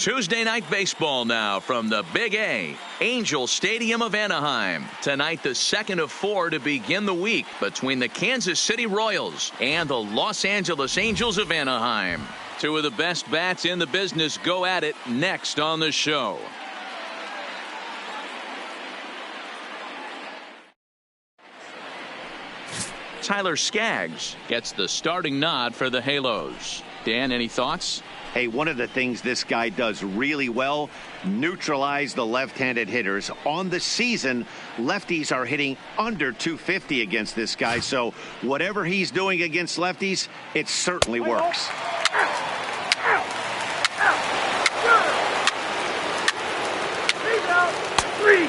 Tuesday night baseball now from the Big A, Angel Stadium of Anaheim. Tonight, the second of 4 to begin the week between the Kansas City Royals and the Los Angeles Angels of Anaheim. Two of the best bats in the business go at it next on the show. Tyler Skaggs gets the starting nod for the Halos. Dan, any thoughts? Hey, one of the things this guy does really well, neutralize the left-handed hitters. On the season, lefties are hitting under 250 against this guy, so whatever he's doing against lefties, it certainly works. Three.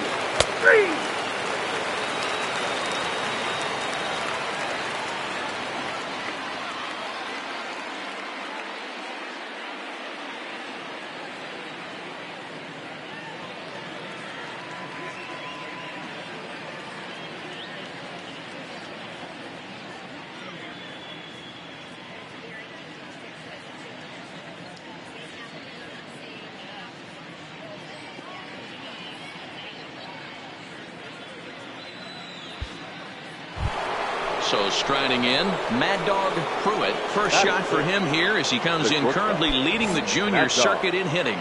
So striding in, Mad Dog Pruitt. First shot for him here as he comes in currently leading the junior circuit in hitting.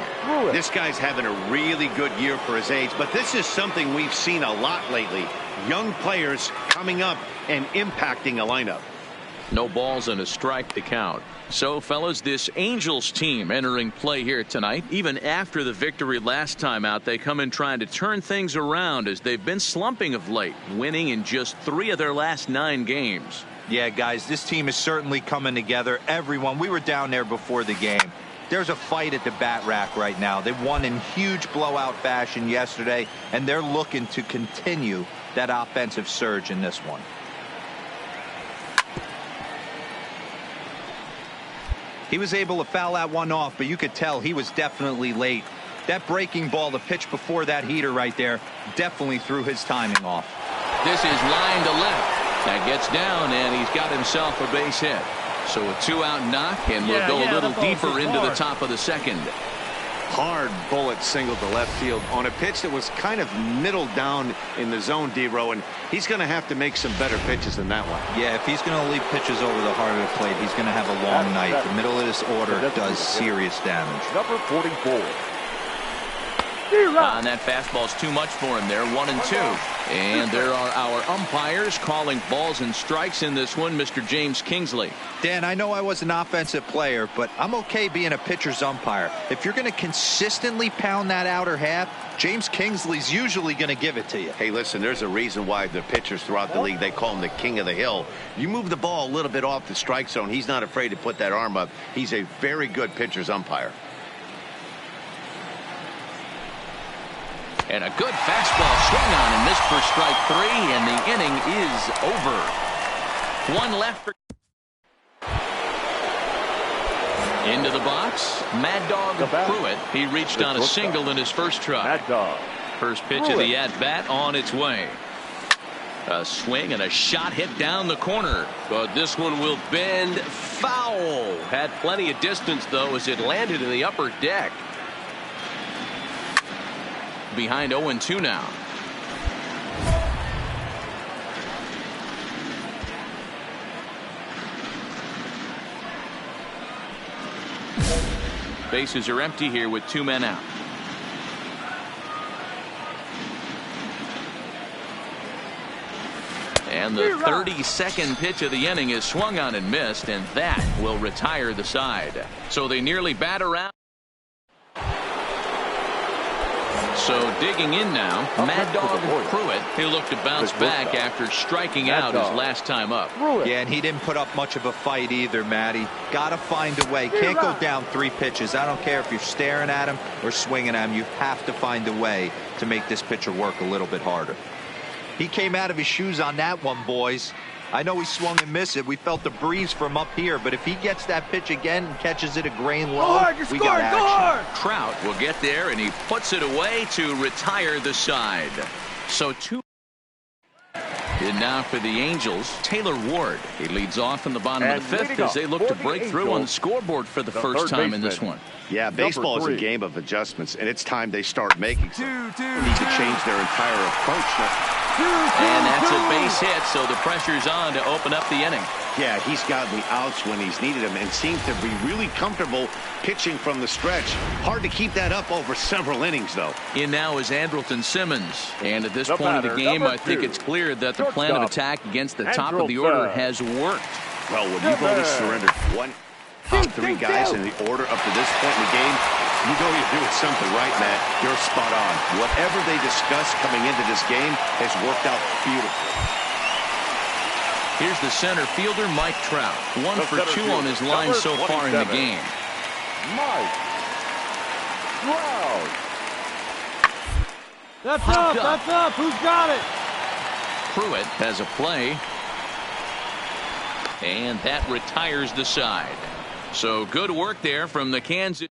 This guy's having a really good year for his age, but this is something we've seen a lot lately. Young players coming up and impacting a lineup. No balls and a strike to count. So, fellas, this Angels team entering play here tonight. Even after the victory last time out, they come in trying to turn things around as they've been slumping of late, winning in just 3 of their last 9 games. Yeah, guys, this team is certainly coming together. Everyone, we were down there before the game. There's a fight at the bat rack right now. They won in huge blowout fashion yesterday, and they're looking to continue that offensive surge in this one. He was able to foul that one off, but you could tell he was definitely late. That breaking ball, the pitch before that heater right there, definitely threw his timing off. This is line to left. That gets down, and he's got himself a base hit. So a 2-out knock, and we'll go a little deeper into the top of the second. Hard bullet single to left field on a pitch that was kind of middle down in the zone, D-Row, and he's going to have to make some better pitches than that one. Yeah, if he's going to leave pitches over the heart of the plate, he's going to have a long night. The middle of this order does serious damage. Number 44. And that fastball's too much for him there. 1-2. And there are our umpires calling balls and strikes in this one. Mr. James Kingsley. Dan, I know I was an offensive player, but I'm okay being a pitcher's umpire. If you're going to consistently pound that outer half, James Kingsley's usually going to give it to you. Hey, listen, there's a reason why the pitchers throughout the league, they call him the king of the hill. You move the ball a little bit off the strike zone, he's not afraid to put that arm up. He's a very good pitcher's umpire. And a good fastball swung on and missed for strike 3, and the inning is over. 1 left for. Into the box, Mad Dog Pruitt. He reached on a single in his first try. Mad Dog. First pitch of the at-bat on its way. A swing and a shot hit down the corner, but this one will bend foul. Had plenty of distance, though, as it landed in the upper deck. Behind 0-2 now. Bases are empty here with 2 men out. And the 32nd pitch of the inning is swung on and missed, and that will retire the side. So they nearly bat around. So digging in now, Mad Dog Pruitt. He'll look to bounce back after striking out his last time up. Yeah, and he didn't put up much of a fight either, Matty. Got to find a way. Can't go down 3 pitches. I don't care if you're staring at him or swinging at him. You have to find a way to make this pitcher work a little bit harder. He came out of his shoes on that one, boys. I know he swung and missed it. We felt the breeze from up here, but if he gets that pitch again and catches it a grain low, we got action. Trout will get there, and he puts it away to retire the side. So 2. And now for the Angels, Taylor Ward. He leads off in the bottom of the 5th as they look to break through on the scoreboard for the first time in this one. Yeah, baseball is a game of adjustments, and it's time they start making some. They need to change their entire approach now. And that's a base hit, so the pressure's on to open up the inning. Yeah, he's gotten the outs when he's needed them and seemed to be really comfortable pitching from the stretch. Hard to keep that up over several innings, though. In now is Andrelton Simmons. And at this point of the game, I think it's clear that the plan of attack against the top of the order has worked. Well, when you've only surrendered 1 out 3 guys in the order up to this point in the game, you know you're doing something right, Matt. You're spot on. Whatever they discussed coming into this game has worked out beautifully. Here's the center fielder, Mike Trout. 1 for 2 on his line so far in the game. Mike Trout. That's up. Who's got it? Pruitt has a play. And that retires the side. So good work there from the Kansas.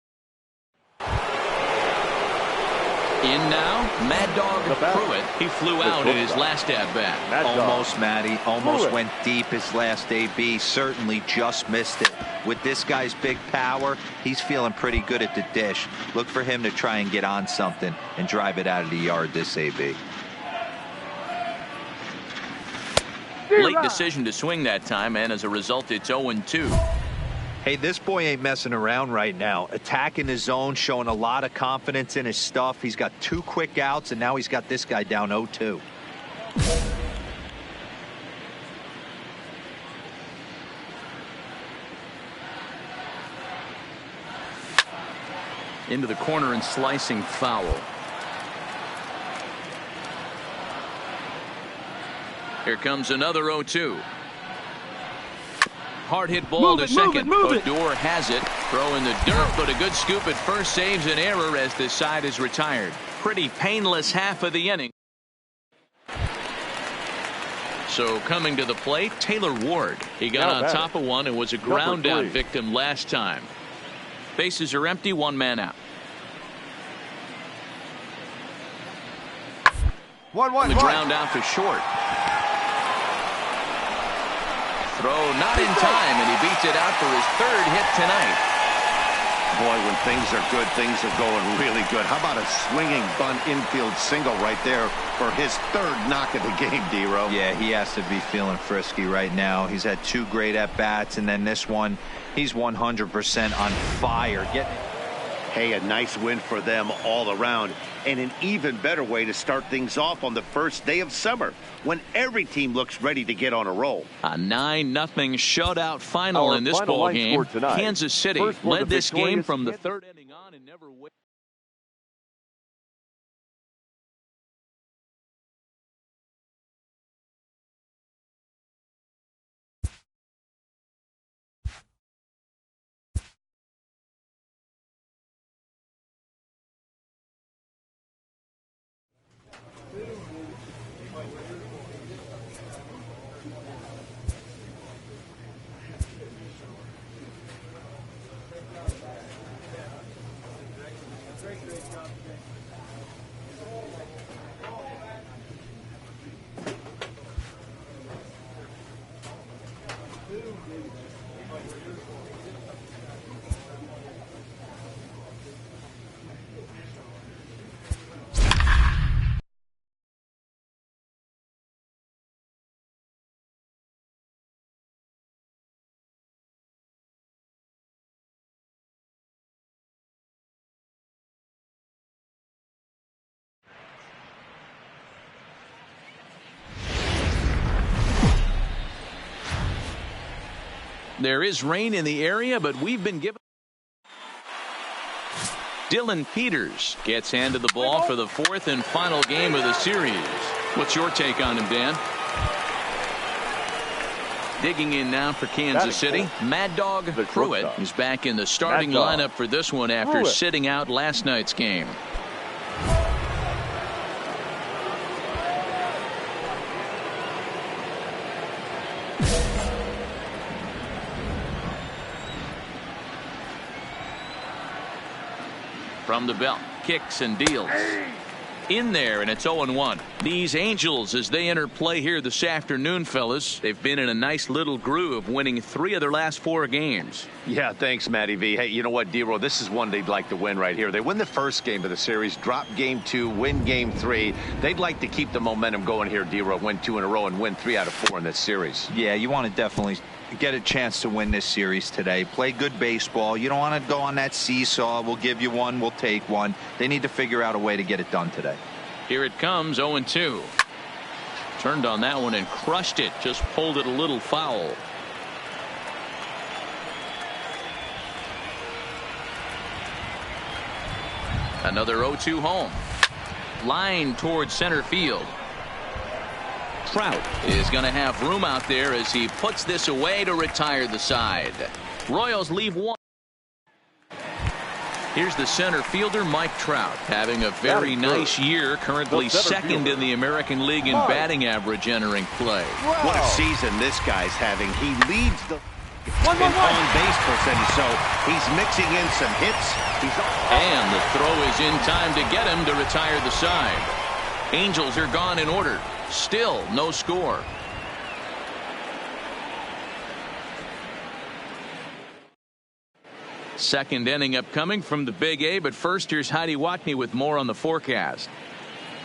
In now, Mad Dog Pruitt. He flew out in his last at-bat. Almost, Matty. Almost went deep his last AB. Certainly just missed it. With this guy's big power, he's feeling pretty good at the dish. Look for him to try and get on something and drive it out of the yard this AB. Late decision to swing that time, and as a result, it's 0-2. Hey, this boy ain't messing around right now. Attacking his zone, showing a lot of confidence in his stuff. He's got 2 quick outs, and now he's got this guy down 0-2. into the corner and slicing foul. Here comes another 0-2. Hard hit ball to second. Odor has it. Throw in the dirt, but a good scoop at first saves an error as this side is retired. Pretty painless half of the inning. So coming to the plate, Taylor Ward. He got on top of one and was a ground out victim last time. Bases are empty, one man out. 1-1. The ground out to short. Throw not in time, and he beats it out for his third hit tonight. Boy, when things are good, things are going really good. How about a swinging bunt infield single right there for his third knock of the game, D-Row? Yeah, he has to be feeling frisky right now. He's had 2 great at-bats, and then this one, he's 100% on fire. Hey, a nice win for them all around, and an even better way to start things off on the first day of summer when every team looks ready to get on a roll. A 9-0 shutout final in this ball game. Kansas City led this game from the third inning on and never waited. There is rain in the area, but we've been given. Dylan Peters gets handed the ball for the 4th and final game of the series. What's your take on him, Dan? Digging in now for Kansas City, Mad Dog Pruitt is back in the starting lineup for this one after sitting out last night's game. From the belt, kicks and deals. In there, and it's 0-1. These Angels, as they enter play here this afternoon, fellas, they've been in a nice little groove, winning 3 of their last 4 games. Yeah, thanks, Matty V. Hey, you know what, D-Row, this is one they'd like to win right here. They win the first game of the series, drop game 2, win game 3. They'd like to keep the momentum going here, D-Row, win 2 in a row and win 3 out of 4 in this series. Yeah, you want to definitely get a chance to win this series today. Play good baseball. You don't want to go on that seesaw. We'll give you one, we'll take one. They need to figure out a way to get it done today. Here it comes, 0-2. Turned on that one and crushed it. Just pulled it a little foul. Another 0-2 home. Line towards center field. Trout is going to have room out there as he puts this away to retire the side. Royals leave one. Here's the center fielder, Mike Trout, having a very nice year, currently second in the American League in batting average entering play. What a season this guy's having. He leads the in on-base percentage, so he's mixing in some hits. And the throw is in time to get him to retire the side. Angels are gone in order. Still no score. Second inning upcoming from the Big A, but first here's Heidi Watney with more on the forecast.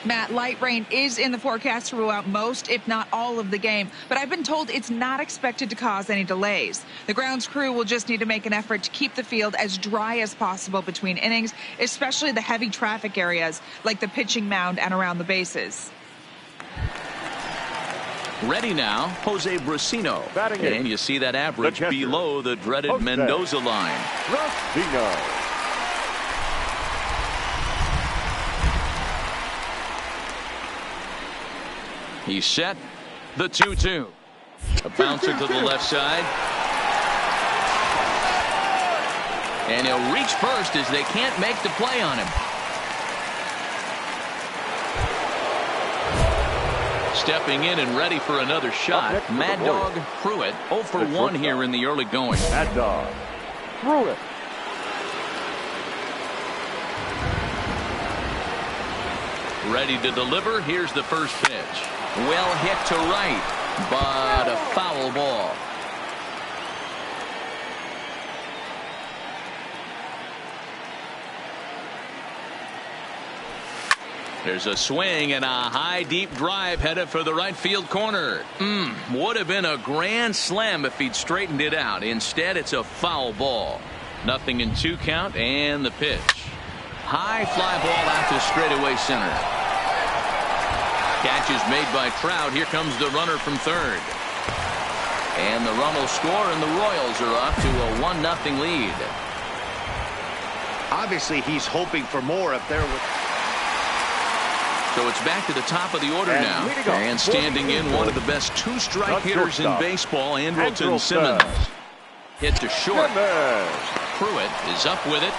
Matt, light rain is in the forecast throughout most, if not all, of the game, but I've been told it's not expected to cause any delays. The grounds crew will just need to make an effort to keep the field as dry as possible between innings, especially the heavy traffic areas like the pitching mound and around the bases. Ready now, Jose Brasino. And you see that average below the dreaded Mendoza line. He's set. The 2-2. A bouncer to the left side. And he'll reach first as they can't make the play on him. Stepping in and ready for another shot. Mad Dog Pruitt 0 for 1 here in the early going. Mad Dog Pruitt. Ready to deliver. Here's the first pitch. Well hit to right, but a foul ball. There's a swing and a high deep drive headed for the right field corner. Would have been a grand slam if he'd straightened it out. Instead, it's a foul ball. 0-2 count and the pitch. High fly ball out to straightaway center. Catch is made by Trout. Here comes the runner from third. And the run will score, and the Royals are off to a 1-0 lead. Obviously, he's hoping for more if there was. So it's back to the top of the order now. And standing in, one of the best two-strike hitters in baseball, Andrelton Simmons. Hit to short. Pruitt is up with it.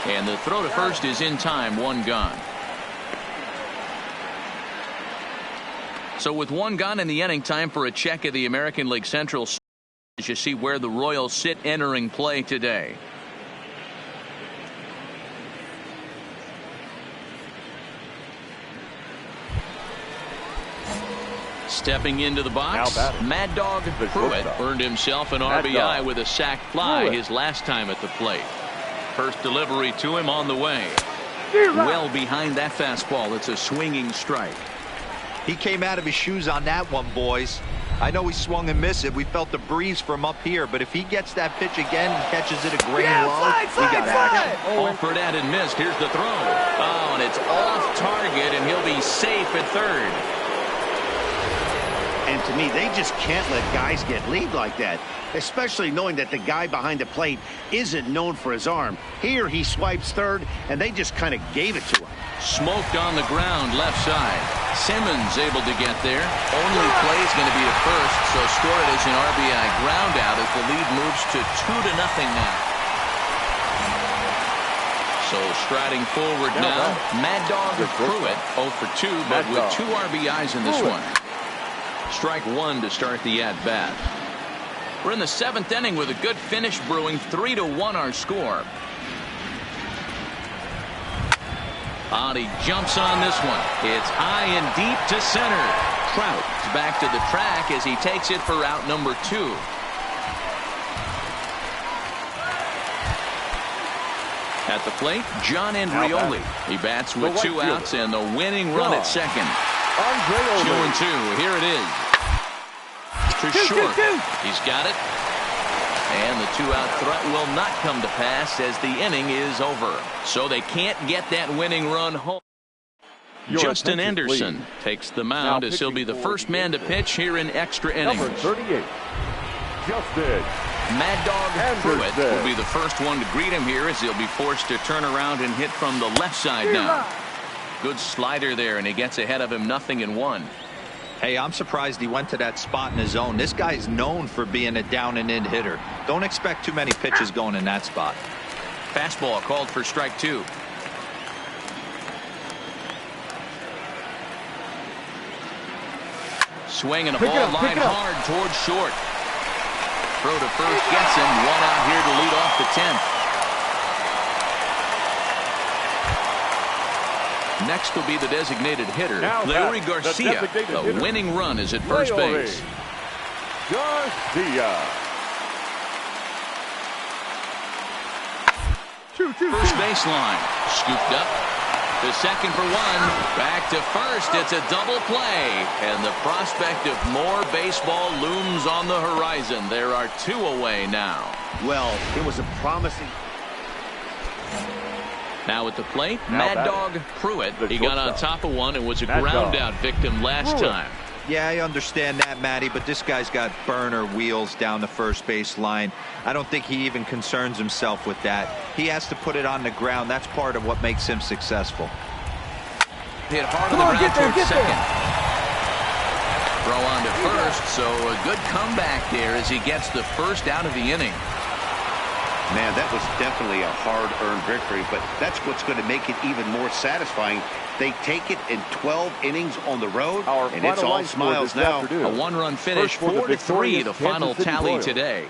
And the throw to first is in time. One gone. So with one gone in the inning, time for a check of the American League Central as you see where the Royals sit entering play today. Stepping into the box, Mad Dog Pruitt earned himself an RBI with a sac fly his last time at the plate. First delivery to him on the way. Well behind that fastball. It's a swinging strike. He came out of his shoes on that one, boys. I know he swung and missed it. We felt the breeze from up here, but if he gets that pitch again and catches it a grain low, we got action. Offered at and missed. Here's the throw. Oh, and it's off target, and he'll be safe at third. And to me, they just can't let guys get lead like that, especially knowing that the guy behind the plate isn't known for his arm. Here he swipes third, and they just kind of gave it to him. Smoked on the ground left side. Simmons able to get there. Only play is going to be at first, so score it as an RBI ground out as the lead moves to 2-0 now. So striding forward now, Mad Dog Pruitt 0 for 2, but with 2 RBIs in this one. Strike one to start the at-bat. We're in the 7th inning with a good finish brewing. 3-1 our score. He jumps on this one. It's high and deep to center. Trout is back to the track as he takes it for out number 2. At the plate, John Andreoli. He bats with 2 outs and the winning run at second. 2-2. Here it is. To short. He's got it. And the 2-out threat will not come to pass as the inning is over. So they can't get that winning run home. Justin Anderson takes the mound as he'll be the first man to pitch here in extra innings. Number 38. Justin Mad Dog Pruitt will be the first one to greet him here as he'll be forced to turn around and hit from the left side now. Good slider there, and he gets ahead of him 0-1. Hey, I'm surprised he went to that spot in his zone. This guy's known for being a down-and-in hitter. Don't expect too many pitches going in that spot. Fastball called for strike 2. Swing and a ball line hard towards short. Throw to first gets him. 1 out here to lead off the 10th. Next will be the designated hitter, Larry Garcia. The winning run is at first base. Garcia. First baseline. Scooped up. To second for 1. Back to first. It's a double play. And the prospect of more baseball looms on the horizon. There are 2 away now. Well, it was a promising. Now at the plate, Mad Dog Pruitt. He got on top of one and was a ground out victim last time. Yeah, I understand that, Matty, but this guy's got burner wheels down the first base line. I don't think he even concerns himself with that. He has to put it on the ground. That's part of what makes him successful. Hit hard on the ground towards second. throw on to first, so a good comeback there as he gets the first out of the inning. Man, that was definitely a hard-earned victory, but that's what's going to make it even more satisfying. They take it in 12 innings on the road, and it's all smiles now. A one-run finish, 4-3, the final tally today.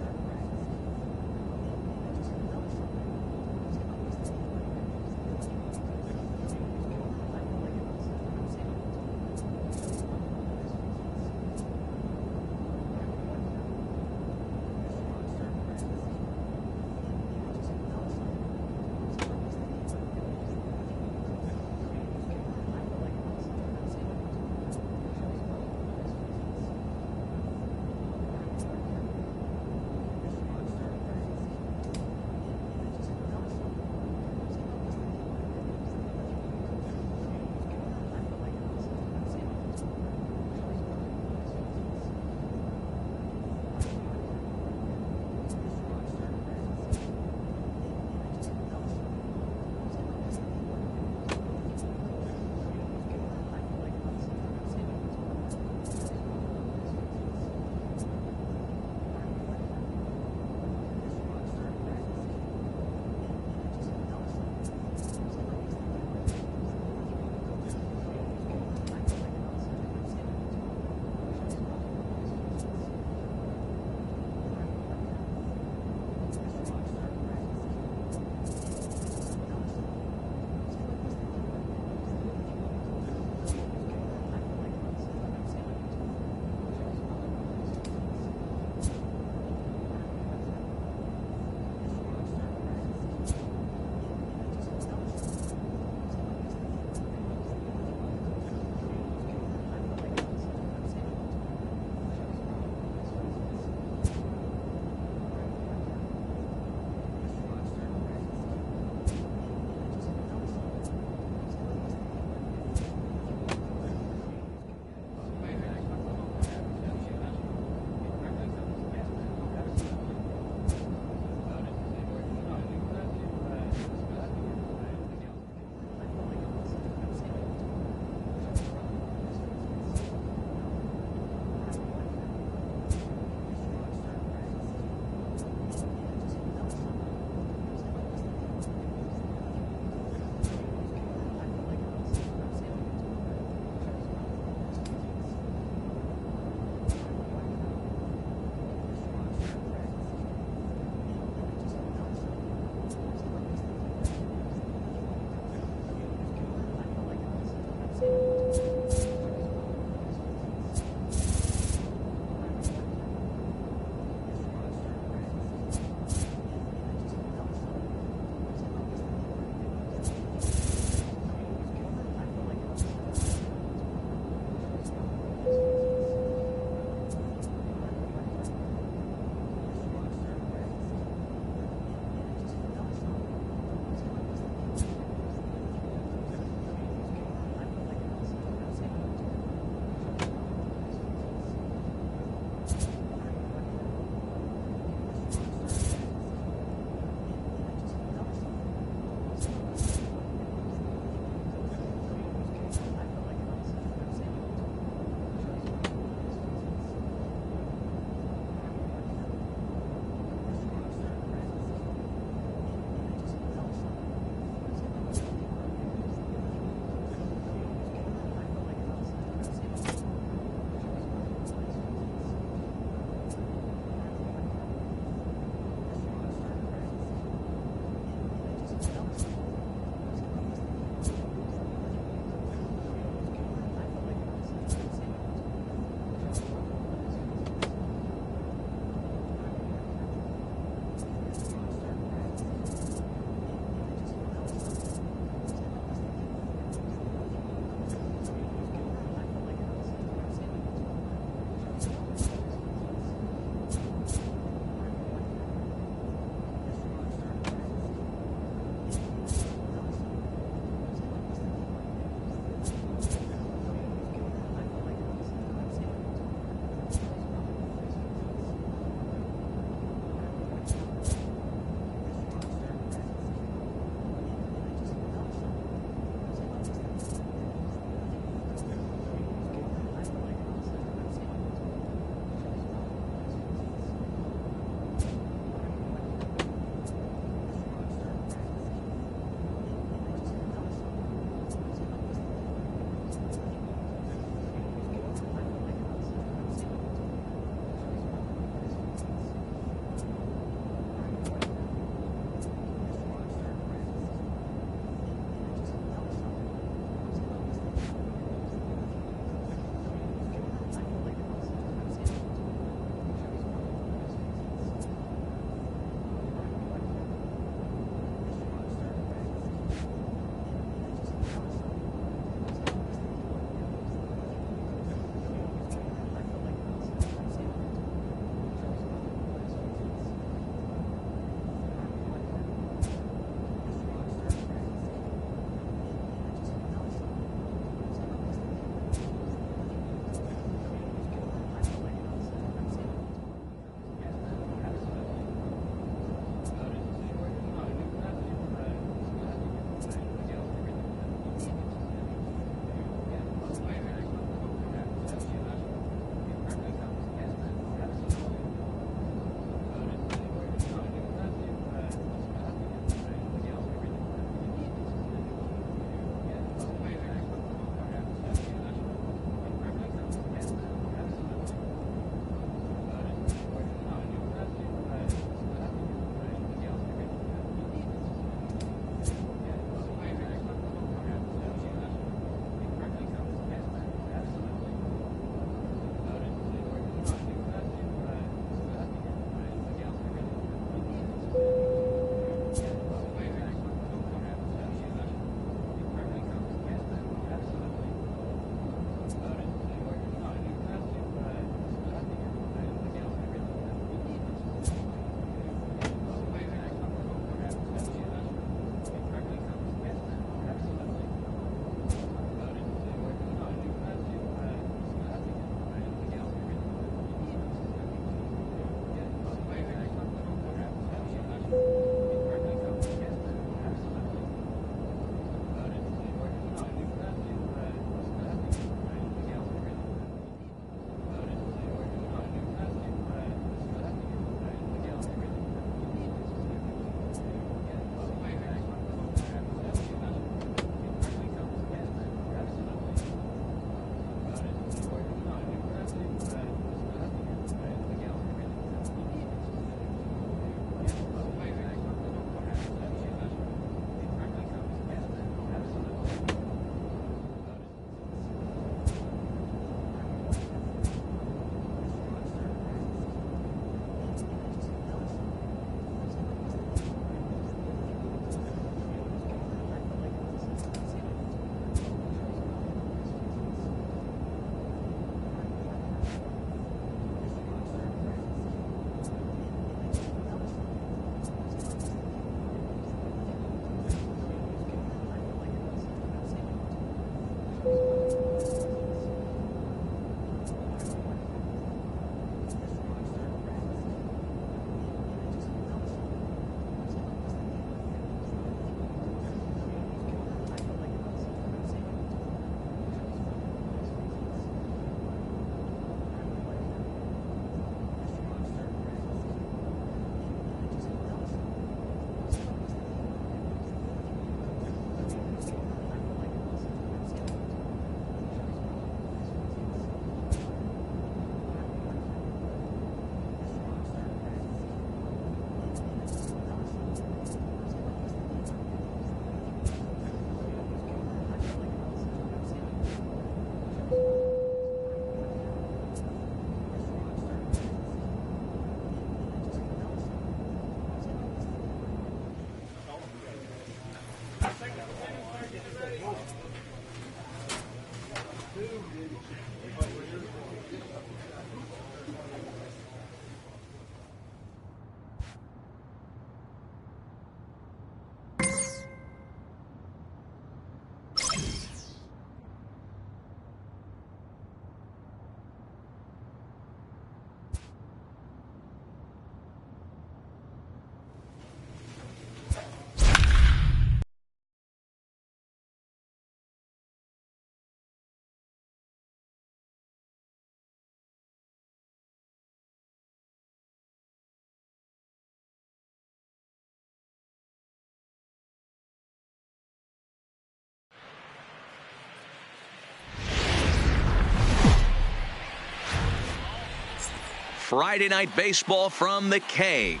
Friday night baseball from the K.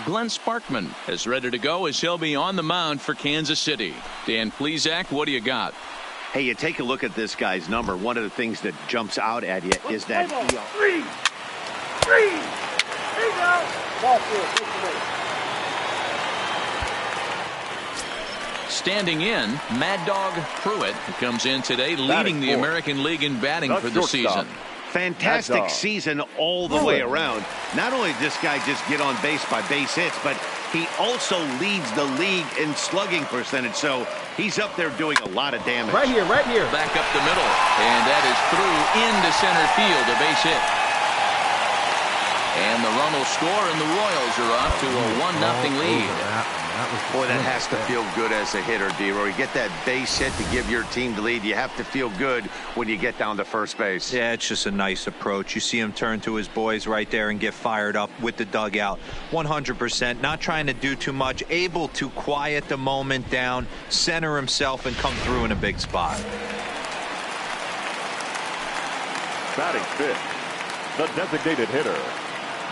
Glenn Sparkman is ready to go as he'll be on the mound for Kansas City. Dan Plesac, what do you got? Hey, you take a look at this guy's number. One of the things that jumps out at you is that Three. There you go. Standing in, Mad Dog Pruitt comes in today, leading the American League in batting for the season. Fantastic season all the way around. Not only did this guy just get on base by base hits, but he also leads the league in slugging percentage. So he's up there doing a lot of damage. Right here. Back up the middle, and that is through into center field, a base hit. And the run will score, and the Royals are off to a 1-0 lead. Boy, that has to feel good as a hitter, D-Roy. You get that base hit to give your team the lead. You have to feel good when you get down to first base. Yeah, it's just a nice approach. You see him turn to his boys right there and get fired up with the dugout. 100%, not trying to do too much, able to quiet the moment down, center himself, and come through in a big spot. Batting fifth, the designated hitter,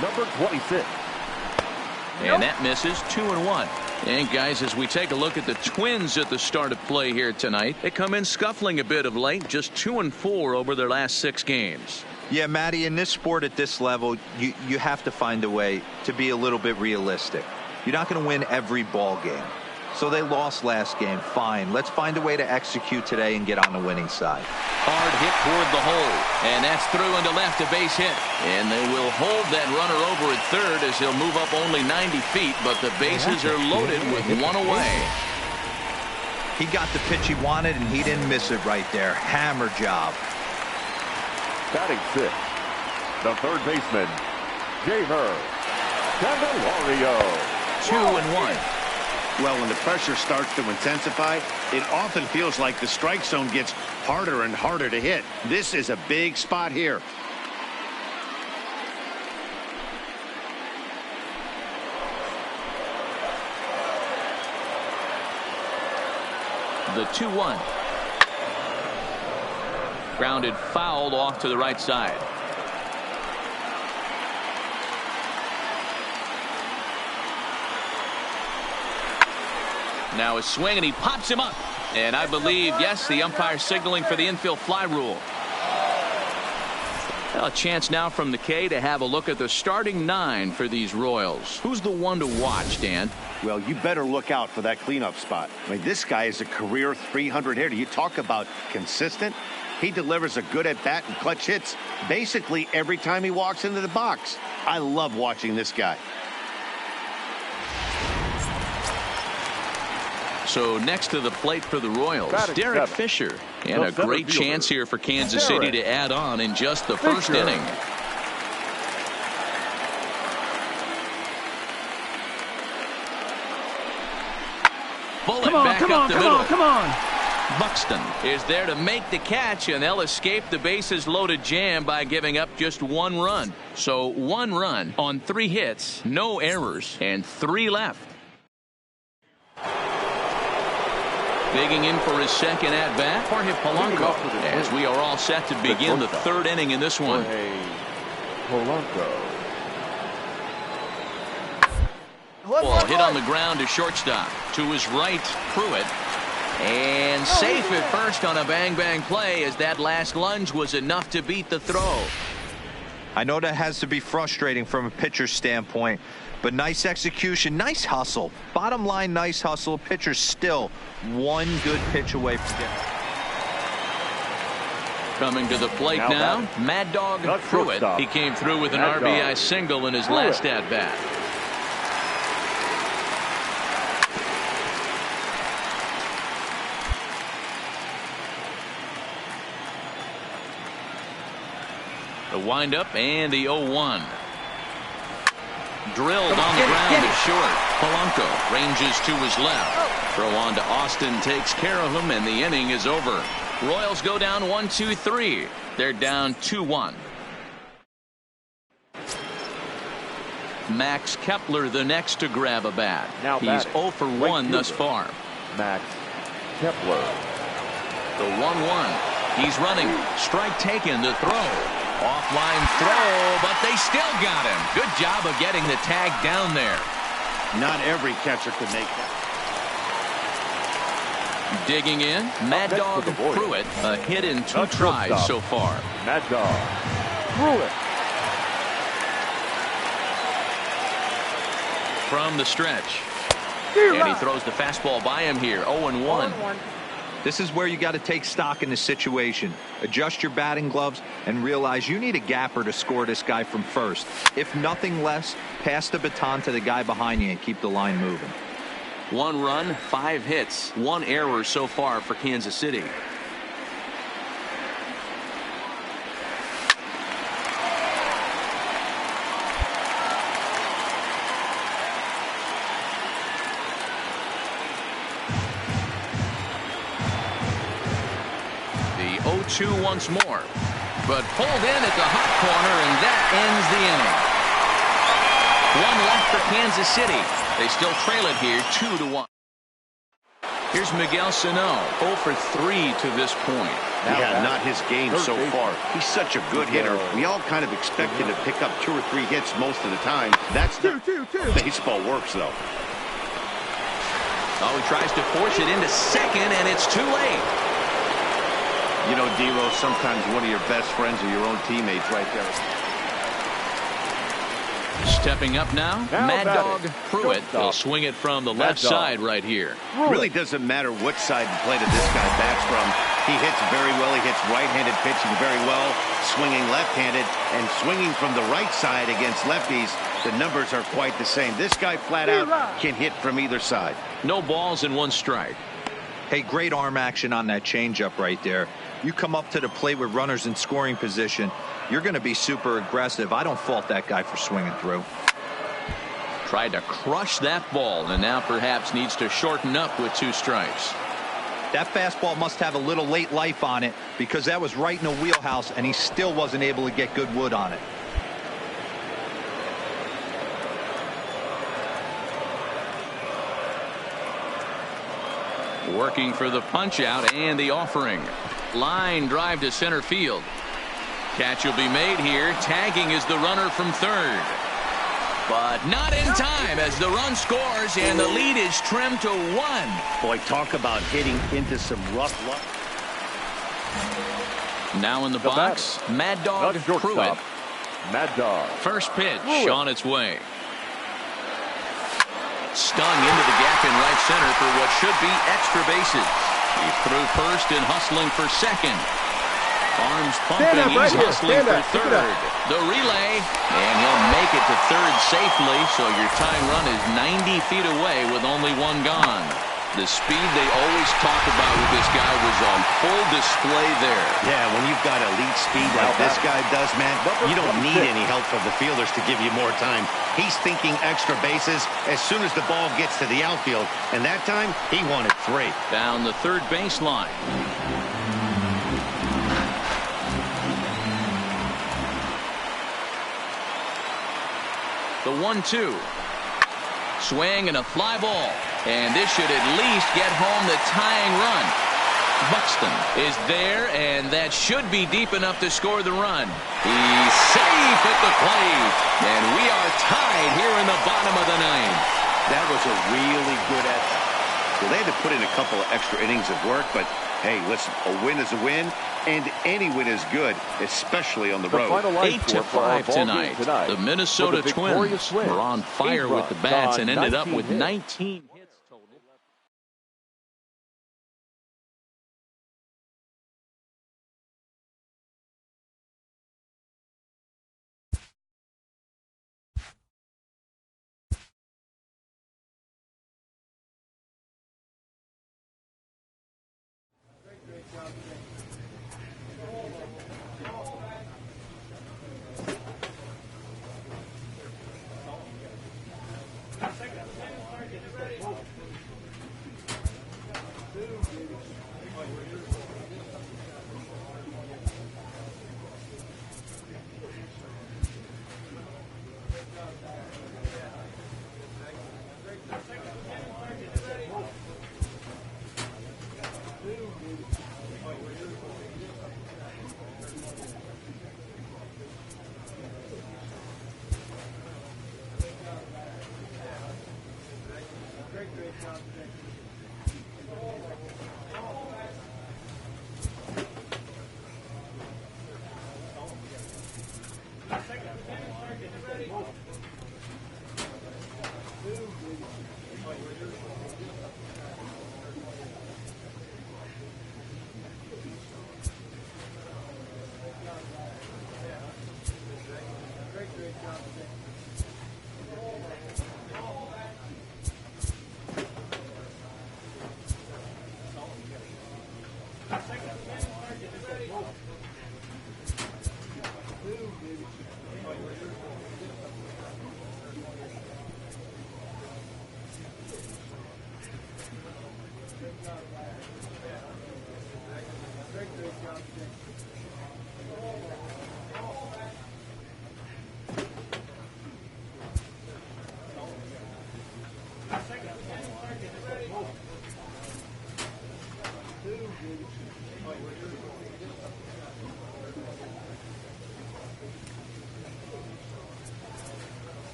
number 26. And that misses. 2-1. And guys, as we take a look at the Twins at the start of play here tonight, they come in scuffling a bit of late, just 2-4 over their last 6 games. Yeah, Matty, in this sport at this level, you have to find a way to be a little bit realistic. You're not going to win every ball game. So they lost last game. Fine. Let's find a way to execute today and get on the winning side. Hard hit toward the hole. And that's through into left, a base hit. And they will hold that runner over at third as he'll move up only 90 feet. But the bases are loaded with one away. He got the pitch he wanted, and he didn't miss it right there. Hammer job. Batting sixth, the third baseman, Jamer Candelario. 2-1. Well, when the pressure starts to intensify, it often feels like the strike zone gets harder and harder to hit. This is a big spot here. The 2-1. Grounded fouled off to the right side. Now a swing, and he pops him up. And I believe, yes, the umpire signaling for the infield fly rule. Well, a chance now from the K to have a look at the starting 9 for these Royals. Who's the one to watch, Dan? Well, you better look out for that cleanup spot. I mean, this guy is a career 300 hitter. You talk about consistent. He delivers a good at-bat and clutch hits basically every time he walks into the box. I love watching this guy. So next to the plate for the Royals, Derek Fisher. And a great chance here for Kansas City to add on in just the first inning. Bullet back up the middle. Come on. Buxton is there to make the catch, and they'll escape the bases loaded jam by giving up just 1 run. So 1 run on 3 hits, no errors, and 3 left. Digging in for his second at-bat, Jorge Polanco, as we are all set to begin the 3rd inning in this one. Ball hit on the ground to shortstop. To his right, Pruitt. And safe at first on a bang-bang play, as that last lunge was enough to beat the throw. I know that has to be frustrating from a pitcher's standpoint, But nice execution, nice hustle. Bottom line, nice hustle. Pitcher's still one good pitch away from getting. Coming to the plate now, Mad Dog Pruitt. He came through with an RBI single in his last at-bat. The windup and the 0-1. Drilled on the ground to short. Polanco ranges to his left. Throw on to Austin, takes care of him, and the inning is over. Royals go down 1-2-3. They're down 2-1. Max Kepler the next to grab a bat. He's 0 for 1 thus far. Max Kepler. The 1-1. He's running. Strike taken. The throw. Offline throw, but they still got him. Good job of getting the tag down there. Not every catcher can make that. Digging in, Mad Dog Pruitt, a hit in 2 tries so far. Mad Dog Pruitt. From the stretch. And he throws the fastball by him here, 0-1. This is where you got to take stock in the situation. Adjust your batting gloves and realize you need a gapper to score this guy from first. If nothing less, pass the baton to the guy behind you and keep the line moving. 1 run, 5 hits, 1 error so far for Kansas City. The 0-2 once more, but pulled in at the hot corner, and that ends the inning. 1 left for Kansas City. They still trail it here 2-1. Here's Miguel Sano, 0 for 3 to this point. Yeah, not his game so far. He's such a good hitter. We all kind of expect him to pick up 2 or 3 hits most of the time. That's the baseball works, though. Oh, he tries to force it into second, and it's too late. You know, D-Rose, sometimes one of your best friends are your own teammates right there. Stepping up now Mad Dog Pruitt. He'll swing it from the left side right here. Really doesn't matter what side of the plate this guy bats from. He hits very well. He hits right-handed pitching very well, swinging left-handed, and swinging from the right side against lefties. The numbers are quite the same. This guy flat out can hit from either side. No balls and 1 strike. Hey, great arm action on that changeup right there. You come up to the plate with runners in scoring position, you're going to be super aggressive. I don't fault that guy for swinging through. Tried to crush that ball, and now perhaps needs to shorten up with 2 strikes. That fastball must have a little late life on it, because that was right in the wheelhouse, and he still wasn't able to get good wood on it. Working for the punch out and the offering. Line drive to center field. Catch will be made here. Tagging is the runner from third. But not in time as the run scores and the lead is trimmed to 1. Boy, talk about hitting into some rough luck. Now in the box, Mad Dog Pruitt. Mad Dog. First pitch on its way. Stung into the gap in right center for what should be extra bases. He's through first and hustling for second. Arms pumping, he's hustling for third. The relay, and he'll make it to third safely, so your tying run is 90 feet away with only 1 gone. The speed they always talk about with this guy was on full display there. Yeah, when you've got elite speed like this guy does, man, you don't need any help from the fielders to give you more time. He's thinking extra bases as soon as the ball gets to the outfield, and that time he wanted 3. Down the third baseline. The 1-2. Swing and a fly ball. And this should at least get home the tying run. Buxton is there, and that should be deep enough to score the run. He's safe at the plate. And we are tied here in the bottom of the 9th. That was a really good effort. Well, they had to put in a couple of extra innings of work, but Hey, listen, a win is a win, and any win is good, especially on the road. 8-5 tonight. The Minnesota Twins were on fire with the bats and ended up with 19 hits total.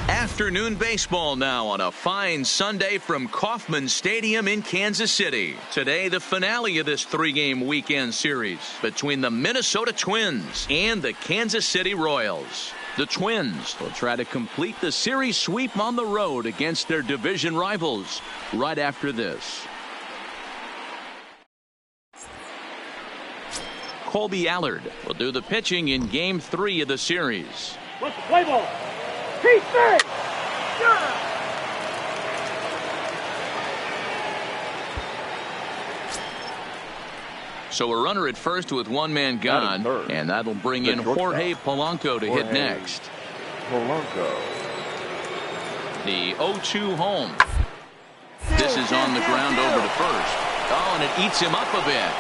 Afternoon baseball now on a fine Sunday from Kauffman Stadium in Kansas City. Today, the finale of this three-game weekend series between the Minnesota Twins and the Kansas City Royals. The Twins will try to complete the series sweep on the road against their division rivals right after this. Colby Allard will do the pitching in Game 3 of the series. What's the play ball? He's safe! So a runner at first with one man gone, and that'll bring in Jorge Polanco to hit next. Polanco. The 0-2 home. This is on the ground over to first. Oh, and it eats him up a bit.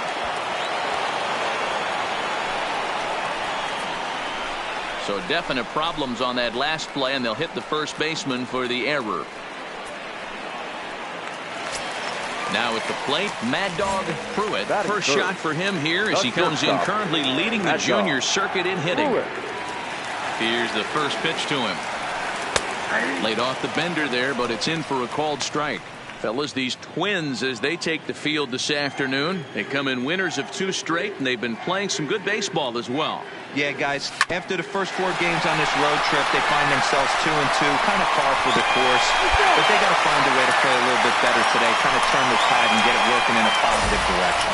So definite problems on that last play, and they'll hit the first baseman for the error. Now at the plate, Mad Dog Pruitt. First shot for him here as he comes in currently leading the junior circuit in hitting. Here's the first pitch to him. Laid off the bender there, but it's in for a called strike. Fellas, these Twins, as they take the field this afternoon, they come in winners of 2 straight, and they've been playing some good baseball as well. Yeah, guys, after the first 4 games on this road trip, they find themselves 2-2, kind of par for the course. But they got to find a way to play a little bit better today, kind of turn the tide and get it working in a positive direction.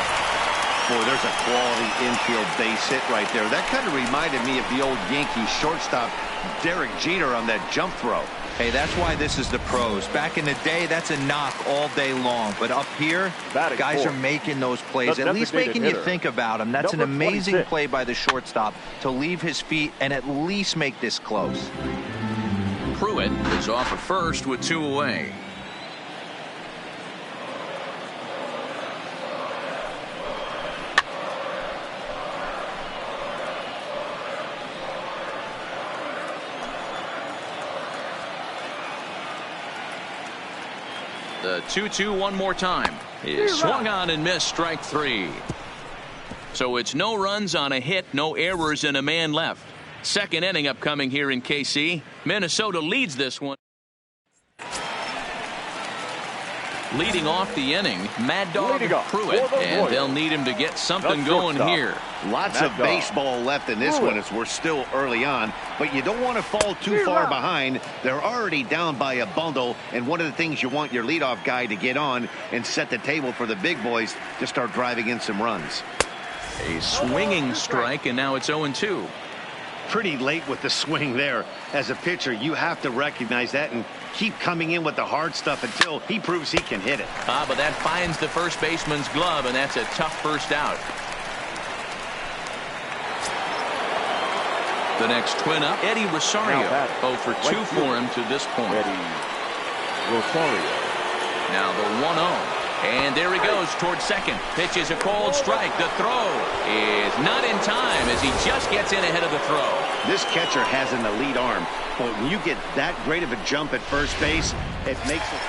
Boy, there's a quality infield base hit right there. That kind of reminded me of the old Yankees shortstop Derek Jeter on that jump throw. Hey, that's why this is the pros. Back in the day, that's a knock all day long. But up here, guys are making those plays, at least making you think about them. That's an amazing play by the shortstop to leave his feet and at least make this close. Pruitt is off at first with 2 away. The 2-2 one more time is swung on and missed, strike 3. So it's no runs on a hit, no errors, and a man left. Second inning upcoming here in KC. Minnesota leads this one. Leading off the inning, Mad Dog Pruitt, and they'll need him to get something going here. Lots of baseball left in this one as we're still early on, but you don't want to fall too far behind. They're already down by a bundle, and one of the things you want your leadoff guy to get on and set the table for the big boys to start driving in some runs. A swinging strike, and now it's 0-2. Pretty late with the swing there. As a pitcher, you have to recognize that and keep coming in with the hard stuff until he proves he can hit it. But that finds the first baseman's glove, and that's a tough first out. The next Twin up, Eddie Rosario. 0 for 2 for him to this point. Eddie Rosario. Now the 1-0. And there he goes towards second. Pitch is a cold strike. The throw is not in time as he just gets in ahead of the throw. This catcher has an elite arm, but when you get that great of a jump at first base, it makes it.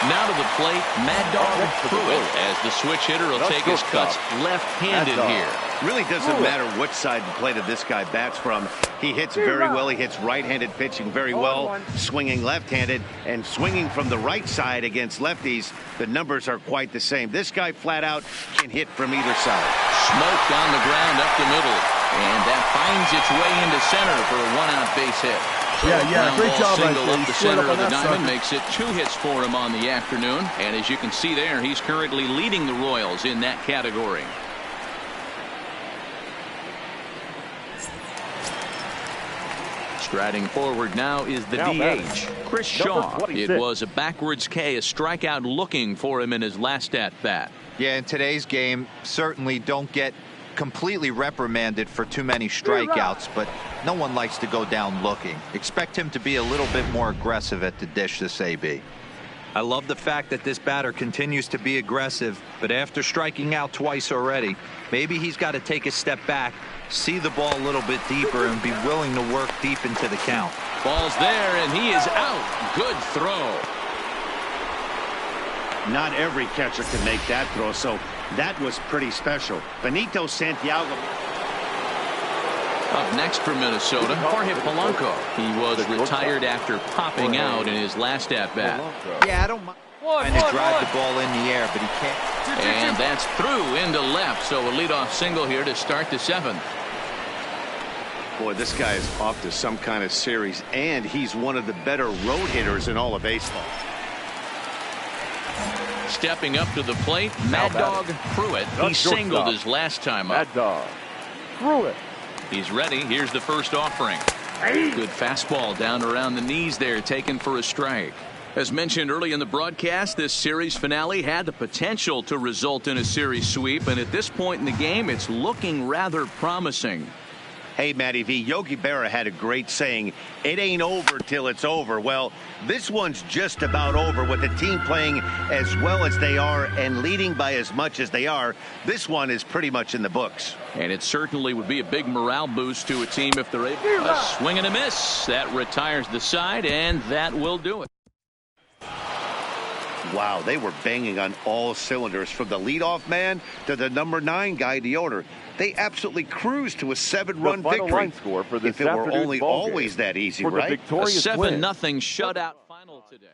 Now to the plate, Mad Dog Pruitt, as the switch hitter will take his cuts left-handed here. Really doesn't matter which side of the plate of this guy bats from. He hits very well. He hits right-handed pitching very well, swinging left-handed, and swinging from the right side against lefties. The numbers are quite the same. This guy flat out can hit from either side. Smoked on the ground up the middle, and that finds its way into center for a 1-out base hit. So great job single right up the center of the diamond makes it 2 hits for him on the afternoon. And as you can see there, he's currently leading the Royals in that category. Striding forward now is the DH, Chris Shaw. It was a backwards K, a strikeout looking for him in his last at-bat. Yeah, in today's game, certainly don't get completely reprimanded for too many strikeouts, but no one likes to go down looking. Expect him to be a little bit more aggressive at the dish this AB. I love the fact that this batter continues to be aggressive, but after striking out twice already, maybe he's got to take a step back, see the ball a little bit deeper, and be willing to work deep into the count. Ball's there, and he is out. Good throw. Not every catcher can make that throw, so that was pretty special. Benito Santiago. Up next for Minnesota, Jorge Polanco. He was retired after popping out in his last at-bat. Yeah, I don't mind trying to drive the ball in the air, but he can't. And that's through into left, so a leadoff single here to start the 7th. Boy, this guy is off to some kind of series, and he's one of the better road hitters in all of baseball. Stepping up to the plate, Mad Dog Pruitt. He singled his last time up. Mad Dog Pruitt. He's ready. Here's the first offering. Good fastball down around the knees there, taken for a strike. As mentioned early in the broadcast, this series finale had the potential to result in a series sweep, and at this point in the game, it's looking rather promising. Hey, Matty V, Yogi Berra had a great saying, it ain't over till it's over. Well, this one's just about over with the team playing as well as they are and leading by as much as they are. This one is pretty much in the books. And it certainly would be a big morale boost to a team if they're able. A swing and a miss. That retires the side, and that will do it. Wow, they were banging on all cylinders from the leadoff man to the number 9 guy, the owner. They absolutely cruised to a 7-run victory. Score for this if it were only ball always game. that easy, For right? the A 7-0 shutout final today.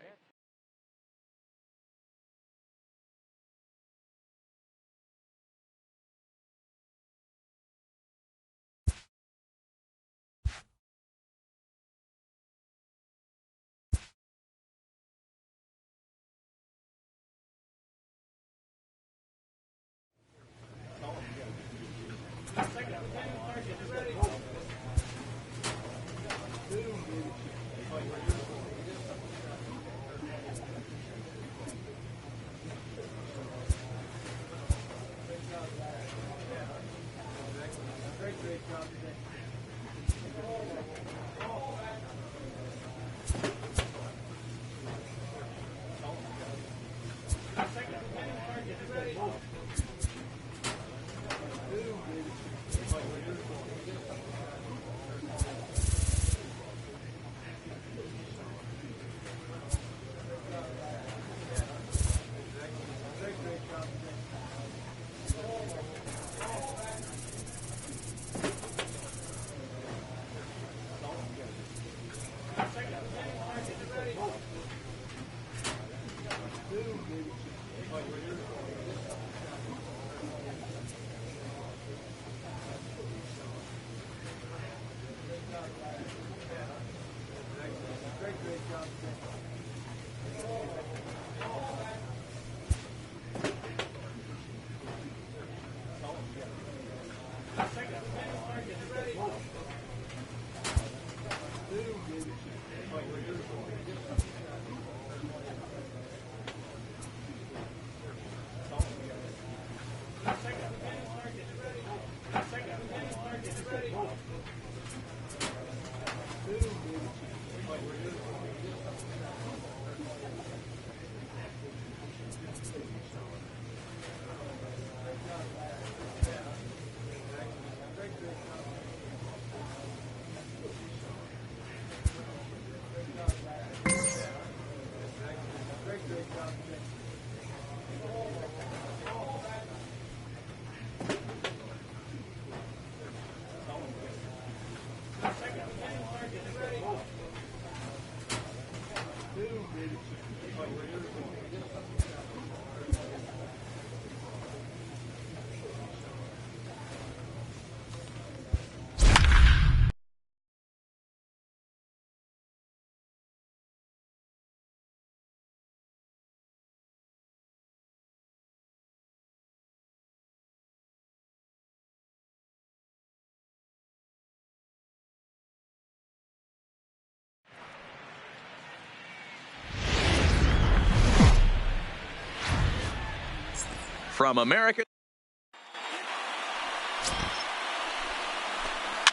From America.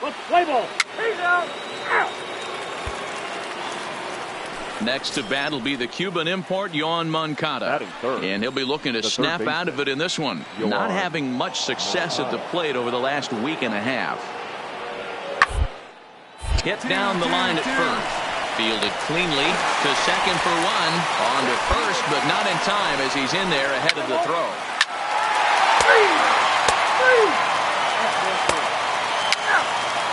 Let's play ball. He's out. Next to bat will be the Cuban import, Yohan Moncada. And he'll be looking to snap out of it in this one. Not having much success at the plate over the last week and a half. Hit down the line at first. Fielded cleanly to second for one. On to first, but not in time as he's in there ahead of the throw.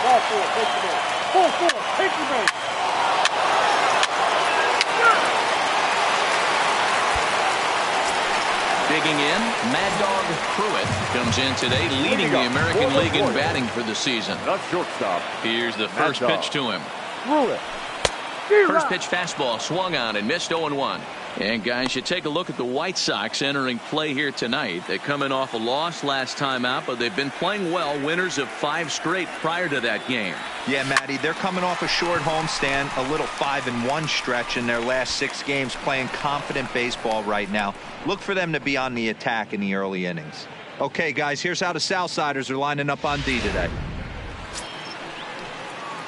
Ball four, take the ball. Ball four, take the base. Digging in, Mad Dog Pruitt comes in today, leading the American League in batting for the season. Not shortstop. Here's the first pitch to him. Pruitt. First pitch fastball swung on and missed 0-1. And guys, you take a look at the White Sox entering play here tonight. They're coming off a loss last time out, but they've been playing well, winners of 5 straight prior to that game. Yeah, Matty, they're coming off a short homestand, a little 5-1 stretch in their last 6 games, playing confident baseball right now. Look for them to be on the attack in the early innings. Okay, guys, here's how the Southsiders are lining up on D today.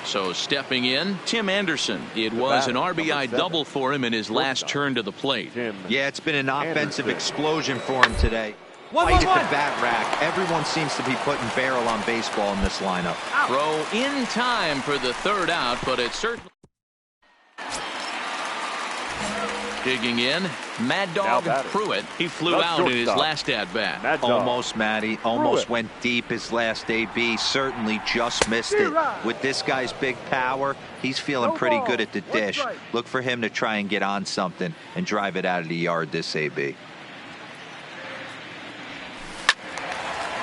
So stepping in, Tim Anderson. It was an RBI double for him in his last turn to the plate. Yeah, it's been an offensive explosion for him today. Fight at the bat rack. Everyone seems to be putting barrel on baseball in this lineup. Throw in time for the third out, but it certainly. Digging in, Mad Dog Pruitt. He flew out in his last at-bat. Almost, Matty. Almost went deep his last AB. Certainly just missed it. With this guy's big power, he's feeling pretty good at the dish. Look for him to try and get on something and drive it out of the yard this AB.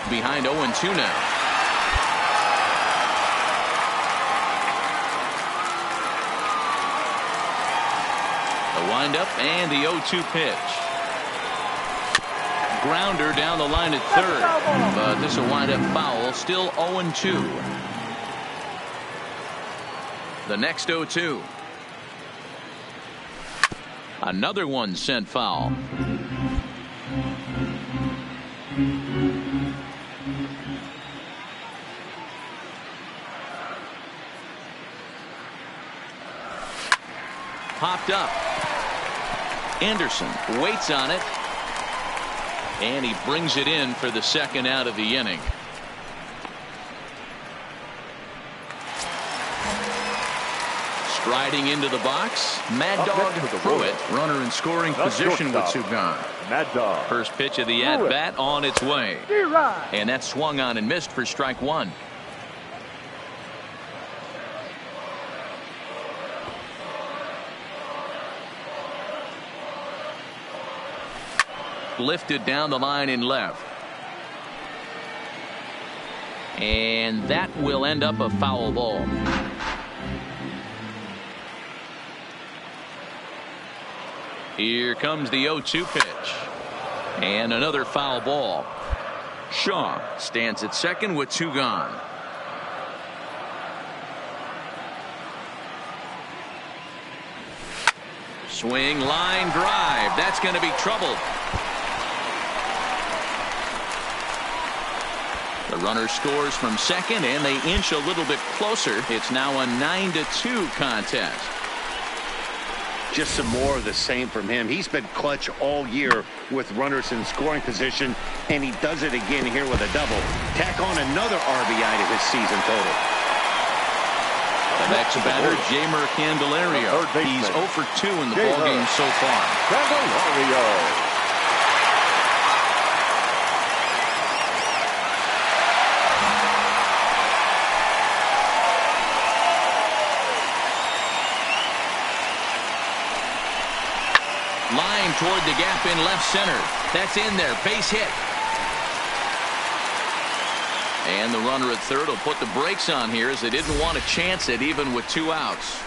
Behind 0-2 now. The windup and the 0-2 pitch. grounder down the line at third. But this will wind up foul. Still 0-2. The next 0-2. Another one sent foul. Popped up. Anderson waits on it. And he brings it in for the second out of the inning. Striding into the box, Mad Dog Pruitt, runner in scoring position with two gone. Mad Dog. First pitch of the at-bat on its way. And that swung on and missed for strike one. Lifted down the line in left. And that will end up a foul ball. Here comes the 0-2 pitch. And another foul ball. Shaw stands at second with two gone. Swing, line drive. That's going to be trouble. The runner scores from second, and they inch a little bit closer. It's now a 9-2 contest. Just some more of the same from him. He's been clutch all year with runners in scoring position, and he does it again here with a double. Tack on another RBI to his season total. The next batter, Jeimer Candelario. He's 0 for 2 in the ballgame so far. Candelario. Line toward the gap in left center. That's in there. Base hit. And the runner at third will put the brakes on here as they didn't want to chance it even with two outs.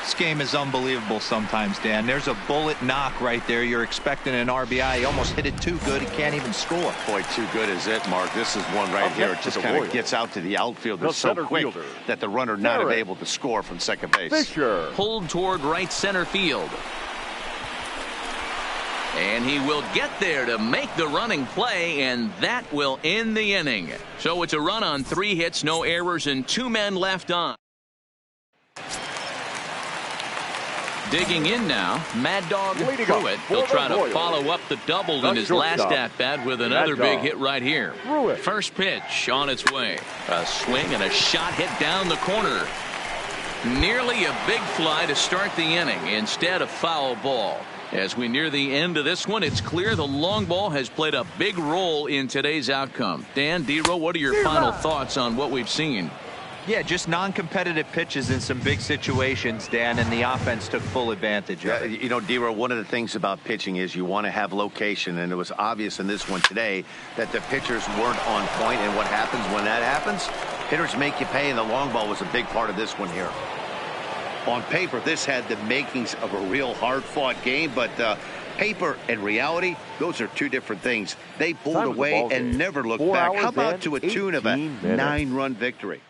This game is unbelievable sometimes, Dan. There's a bullet knock right there. You're expecting an RBI. He almost hit it too good. He can't even score. Boy, too good is it, Mark. This is one right here. It just kind of gets out to the outfielder so quick that the runner not able to score from second base. Fisher. Pulled toward right center field. And he will get there to make the running play, and that will end the inning. So it's a run on 3 hits, no errors, and 2 men left on. Digging in now, Mad Dog Pruitt. He'll try to follow up the double in his last at-bat with another big hit right here. First pitch on its way. A swing and a shot hit down the corner. Nearly a big fly to start the inning. Instead, a foul ball. As we near the end of this one, it's clear the long ball has played a big role in today's outcome. Dan, D-Row, what are your final thoughts on what we've seen? Yeah, just non-competitive pitches in some big situations, Dan, and the offense took full advantage of it. You know, D-Row, one of the things about pitching is you want to have location, and it was obvious in this one today that the pitchers weren't on point, and what happens when that happens? Hitters make you pay, and the long ball was a big part of this one here. On paper, this had the makings of a real hard-fought game, but paper and reality, those are two different things. They pulled away and never looked back. How about to a tune of a 9-run victory?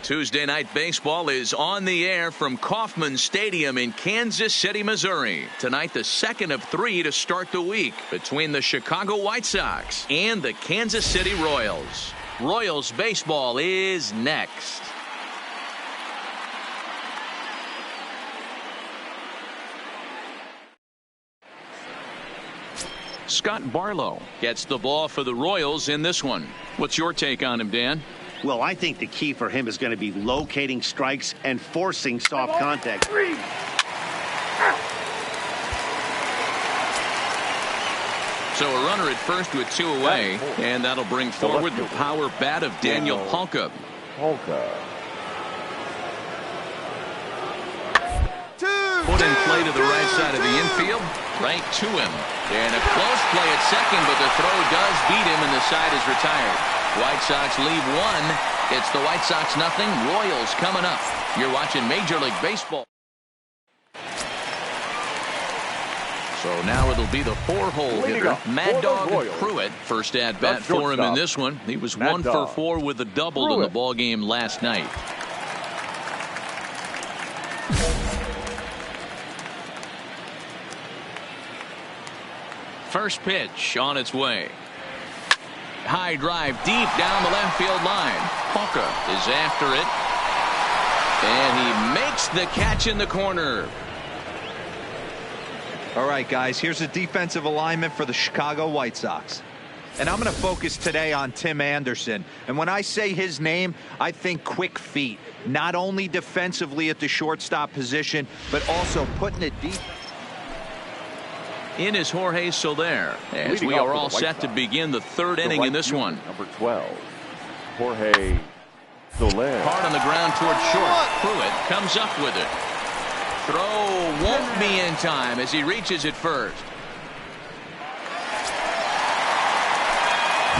Tuesday Night Baseball is on the air from Kauffman Stadium in Kansas City, Missouri. Tonight, the second of 3 to start the week between the Chicago White Sox and the Kansas City Royals. Royals baseball is next. Scott Barlow gets the ball for the Royals in this one. What's your take on him, Dan? Well, I think the key for him is going to be locating strikes and forcing soft contact. So a runner at first with 2 away, and that'll bring forward the power bat of Daniel Palka. Put in play to the right side of the infield, right to him. And a close play at second, but the throw does beat him, and the side is retired. White Sox leave 1. It's the White Sox nothing. Royals coming up. You're watching Major League Baseball. So now it'll be the 4-hole hitter, Mad Dog Pruitt. First at bat for him in this one. He was 1 for 4 with a double in the ball game last night. First pitch on its way. High drive deep down the left field line. Palka is after it. And he makes the catch in the corner. All right, guys, here's a defensive alignment for the Chicago White Sox. And I'm going to focus today on Tim Anderson. And when I say his name, I think quick feet. Not only defensively at the shortstop position, but also putting it deep. In is Jorge Soler, as we are all set to begin the 3rd inning in this one. Number 12, Jorge Soler. Hard on the ground towards short. Pruitt comes up with it. Throw won't be in time as he reaches it first.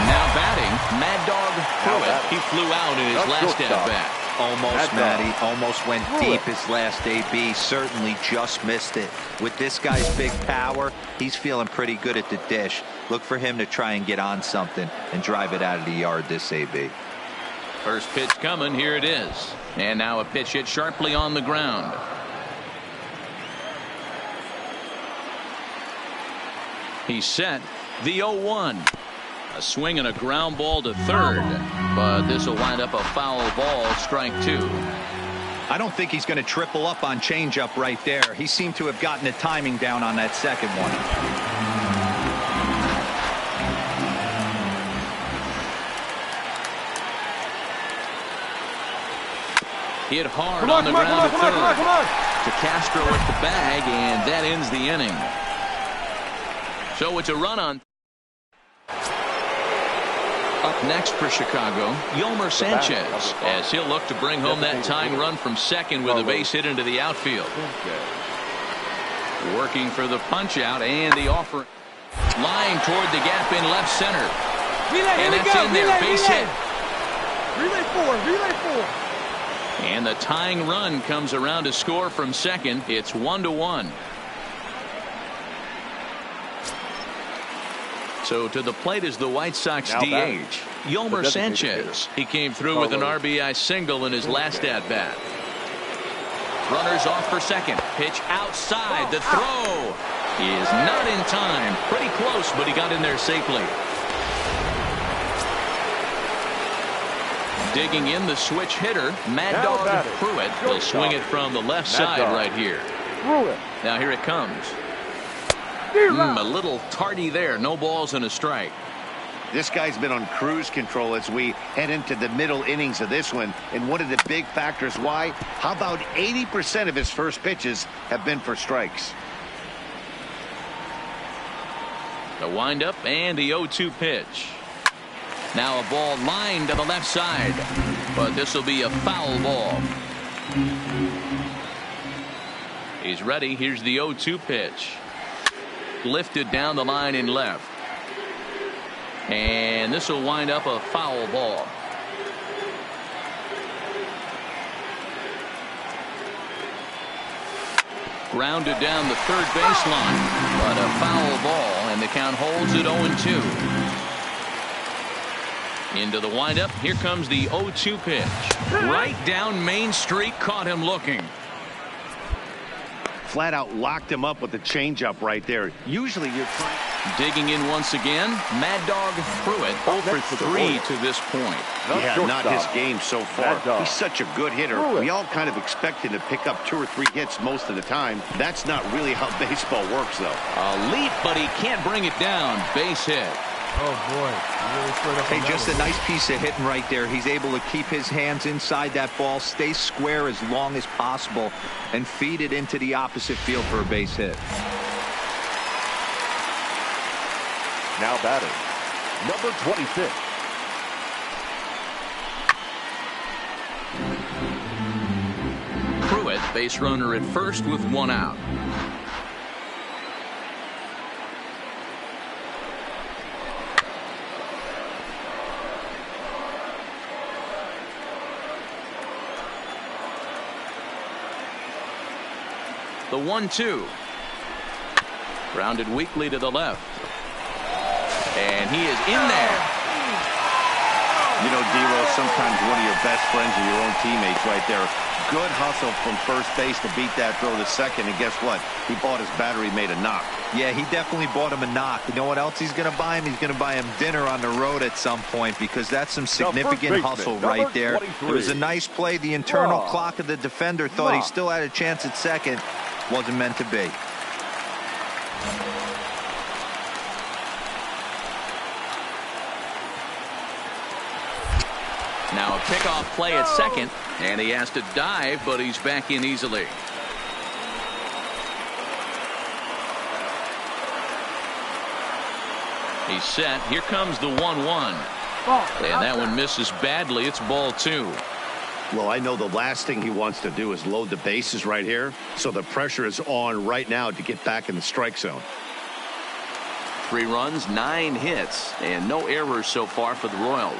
Now batting, Mad Dog Pruitt. He flew out in his last at-bat. Almost, Matty. Almost went deep his last AB. Certainly just missed it. With this guy's big power, he's feeling pretty good at the dish. Look for him to try and get on something and drive it out of the yard this AB. First pitch coming. Here it is. And now a pitch hit sharply on the ground. He's set. The 0-1. A swing and a ground ball to third, but this will wind up a foul ball, strike 2. I don't think he's going to triple up on changeup right there. He seemed to have gotten the timing down on that second one. Hit hard on the ground to third. To Castro at the bag, and that ends the inning. So it's a run on. Up next for Chicago, Yolmer Sanchez, as he'll look to bring home that tying run from second with a base hit into the outfield. Working for the punch out and the offer. Line toward the gap in left center. And that's in there, base hit. Relay 4. And the tying run comes around to score from second. It's 1-1. So to the plate is the White Sox DH, Yolmer Sanchez. He came through with an RBI single in his last at-bat. Runners off for second. Pitch outside. The throw is not in time. Pretty close, but he got in there safely. Digging in the switch hitter, Mad Dog Pruitt. Will swing it from the left side right here. Now here it comes. A little tardy there. No balls and a strike. This guy's been on cruise control as we head into the middle innings of this one. And one of the big factors why, how about 80% of his first pitches have been for strikes? The windup and the 0-2 pitch. Now a ball lined to the left side, but this will be a foul ball. He's ready. Here's the 0-2 pitch. Lifted down the line in left. And this will wind up a foul ball. Grounded down the third baseline, but a foul ball, and the count holds at 0-2. Into the windup. Here comes the 0-2 pitch. Right down Main Street. Caught him looking. Flat out locked him up with the changeup right there. Usually you're trying. Digging in once again. Mad Dog Pruitt 0 for 3 to this point. Yeah, not his game so far. He's such a good hitter. We all kind of expect him to pick up 2 or 3 hits most of the time. That's not really how baseball works, though. A leap, but he can't bring it down. Base hit. Oh, boy. Hey, just a nice piece of hitting right there. He's able to keep his hands inside that ball, stay square as long as possible, and feed it into the opposite field for a base hit. Now batting, number 26. Pruitt, base runner at first with 1 out. The 1-2. Grounded weakly to the left. And he is in there. You know, D-Roll, sometimes one of your best friends are your own teammates right there. Good hustle from first base to beat that throw to second. And guess what? He bought his battery made a knock. Yeah, he definitely bought him a knock. You know what else he's going to buy him? He's going to buy him dinner on the road at some point, because that's some significant hustle right there. It was a nice play. The internal clock of the defender thought he still had a chance at second. Wasn't meant to be. Now a pickoff play at second, and he has to dive, but he's back in easily. He's set. Here comes the 1-1. And that one misses badly. It's ball 2. Well, I know the last thing he wants to do is load the bases right here. So the pressure is on right now to get back in the strike zone. 3 runs, 9 hits, and no errors so far for the Royals.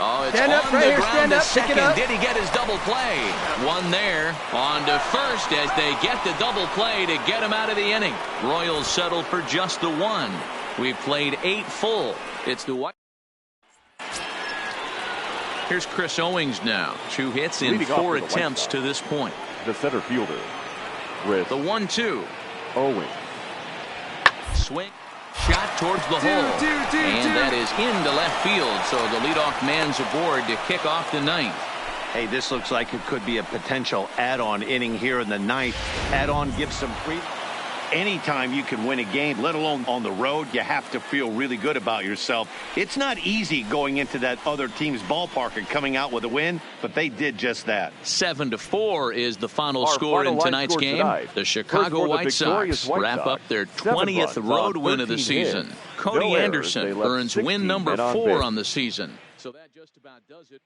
Oh, it's on the ground to second. Did he get his double play? One there. On to first as they get the double play to get him out of the inning. Royals settle for just the 1. We've played 8 full. It's the White. Here's Chris Owings now. 2 hits in 4 attempts to this point. The center fielder, Chris. The 1-2. Owings. Swing. Shot towards the hole. And that is into left field. So the leadoff man's aboard to kick off the 9th. Hey, this looks like it could be a potential add-on inning here in the 9th. Add-on gives some free. Anytime you can win a game, let alone on the road, you have to feel really good about yourself. It's not easy going into that other team's ballpark and coming out with a win, but they did just that. 7-4 is the final score in tonight's game. The Chicago White Sox wrap up their 20th road win of the season. Cody Anderson earns win number 4 on the season. So that just about does it.